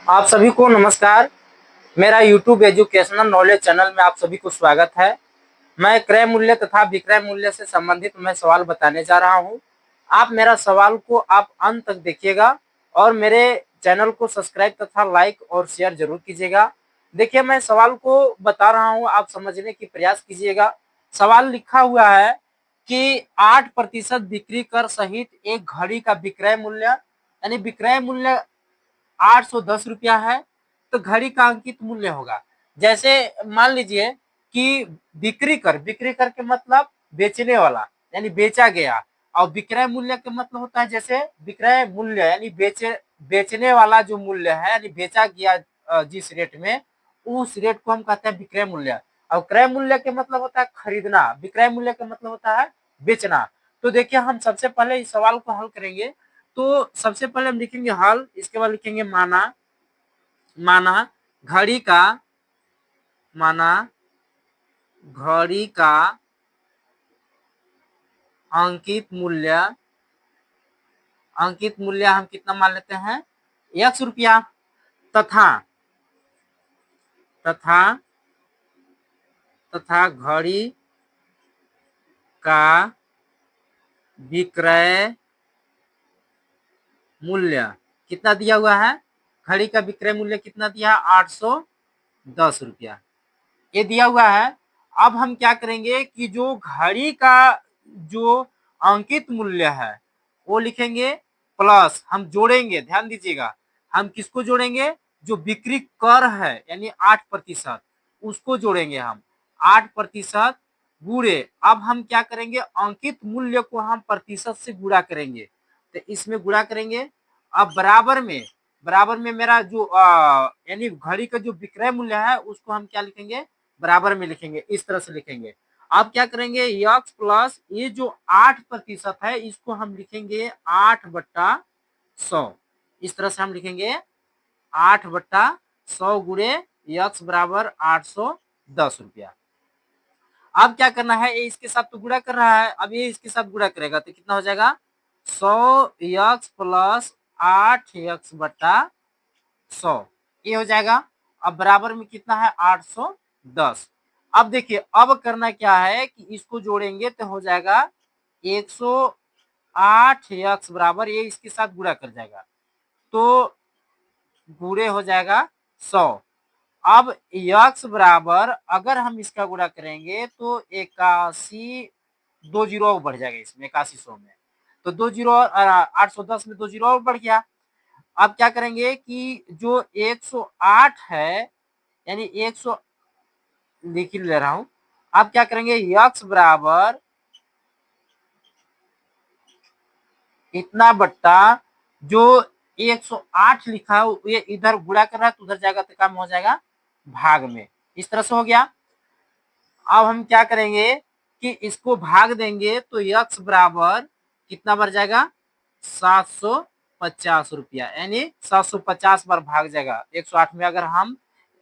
आप सभी को नमस्कार। मेरा यूट्यूब एजुकेशनल नॉलेज चैनल में आप सभी को स्वागत है। मैं क्रय मूल्य तथा विक्रय मूल्य से संबंधित मैं सवाल बताने जा रहा हूं। आप मेरा सवाल को आप अंत तक देखिएगा और मेरे चैनल को सब्सक्राइब तथा लाइक और शेयर जरूर कीजिएगा। देखिए, मैं सवाल को बता रहा हूं, आप समझने की प्रयास कीजिएगा। सवाल लिखा हुआ है कि 8% बिक्री कर सहित एक घड़ी का विक्रय मूल्य, यानी विक्रय मूल्य 810 रुपया है, तो घड़ी का अंकित मूल्य होगा। जैसे मान लीजिए कि बिक्री कर के मतलब बेचने वाला, यानी बेचा गया, और विक्रय मूल्य का मतलब होता है जैसे विक्रय मूल्य यानी बेचने वाला जो मूल्य है, यानी बेचा गया जिस रेट में, उस रेट को हम कहते हैं विक्रय मूल्य। और क्रय मूल्य के मतलब होता है खरीदना, विक्रय मूल्य का मतलब होता है बेचना। तो देखिए, हम सबसे पहले इस सवाल को हल करेंगे। तो सबसे पहले हम लिखेंगे हल, इसके बाद लिखेंगे माना। माना घड़ी का माना घड़ी का अंकित मूल्य हम कितना मान लेते हैं, ₹1। तथा तथा तथा घड़ी का विक्रय मूल्य कितना दिया हुआ है, घड़ी का विक्रय मूल्य कितना दिया है, ₹810 ये दिया हुआ है। अब हम क्या करेंगे कि जो घड़ी का जो अंकित मूल्य है वो लिखेंगे, प्लस हम जोड़ेंगे, ध्यान दीजिएगा, हम किसको जोड़ेंगे, जो बिक्री कर है यानी 8%, उसको जोड़ेंगे हम। 8% गुणे, अब हम क्या करेंगे, अंकित मूल्य को हम प्रतिशत से गुणा करेंगे, तो इसमें गुणा करेंगे। अब बराबर में मेरा जो यानी घड़ी का जो विक्रय मूल्य है उसको हम क्या लिखेंगे, बराबर में लिखेंगे, इस तरह से लिखेंगे। अब क्या करेंगे, यक्स प्लस ये जो 8% है इसको हम लिखेंगे 8/100। इस तरह से हम लिखेंगे 8/100 गुणे यक्स बराबर 810 रुपया। अब क्या करना है, ये इसके साथ तो गुणा कर रहा है, अब ये इसके साथ गुणा करेगा तो कितना हो जाएगा, 100 प्लस 8 ये हो जाएगा। अब बराबर में कितना है, 810। अब देखिए, अब करना क्या है कि इसको जोड़ेंगे तो हो जाएगा 108 यक्स बराबर, ये इसके साथ गुणा कर जाएगा तो गुणे हो जाएगा 100। अब यक्स बराबर अगर हम इसका गुणा करेंगे तो 81, 2 जीरो और बढ़ जाएगा इसमें, 8100 में, तो 2 जीरो 810 में 2 जीरो और बढ़ गया। अब क्या करेंगे कि जो 108 है, यानी 100 लिख ही ले रहा हूं। अब क्या करेंगे, यक्स बराबर इतना बट्टा जो 108 लिखा है ये इधर गुणा कर रहा है तो उधर जाएगा तो काम हो जाएगा भाग में, इस तरह से हो गया। अब हम क्या करेंगे कि इसको भाग देंगे तो यक्स बराबर कितना बढ़ जाएगा, 750 रुपया, यानी 750 बार भाग जाएगा 108 में। अगर हम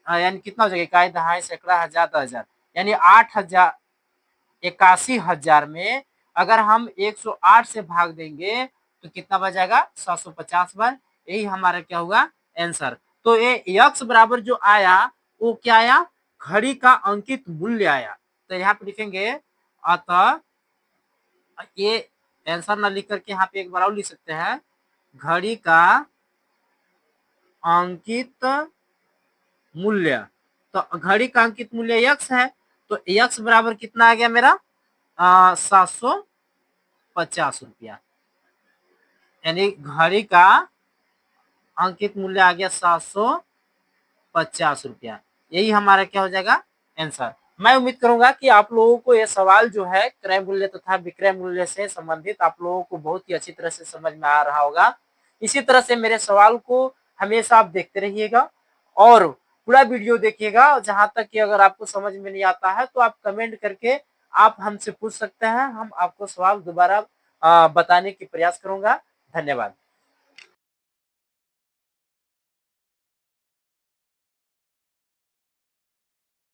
यानी कितना हो जाएगा, इकाई दहाई सैकड़ा हजार 10,000, यानी 8,000, 81,000 में अगर हम 108 से भाग देंगे तो कितना बच जाएगा, 750 बार। यही हमारा क्या हुआ, आंसर। तो ये यक्स बराबर जो आया वो क्या आया, घड़ी का अंकित मूल्य आया। तो यहाँ पे लिखेंगे, अतः ये आंसर ना लिख करके यहाँ पे एक बार और लिख सकते हैं, घड़ी का अंकित मूल्य। तो घड़ी का अंकित मूल्य यक्स है, तो यक्स बराबर कितना आ गया मेरा, 750 रुपया, यानी घड़ी का अंकित मूल्य आ गया 750 रुपया। यही हमारा क्या हो जाएगा, आंसर। मैं उम्मीद करूंगा कि आप लोगों को यह सवाल जो है क्रय मूल्य तथा विक्रय मूल्य से संबंधित आप लोगों को बहुत ही अच्छी तरह से समझ में आ रहा होगा। इसी तरह से मेरे सवाल को हमेशा आप देखते रहिएगा और पूरा वीडियो देखिएगा। जहां तक कि अगर आपको समझ में नहीं आता है तो आप कमेंट करके आप हमसे पूछ सकते हैं, हम आपको सवाल दोबारा बताने की प्रयास करूंगा। धन्यवाद।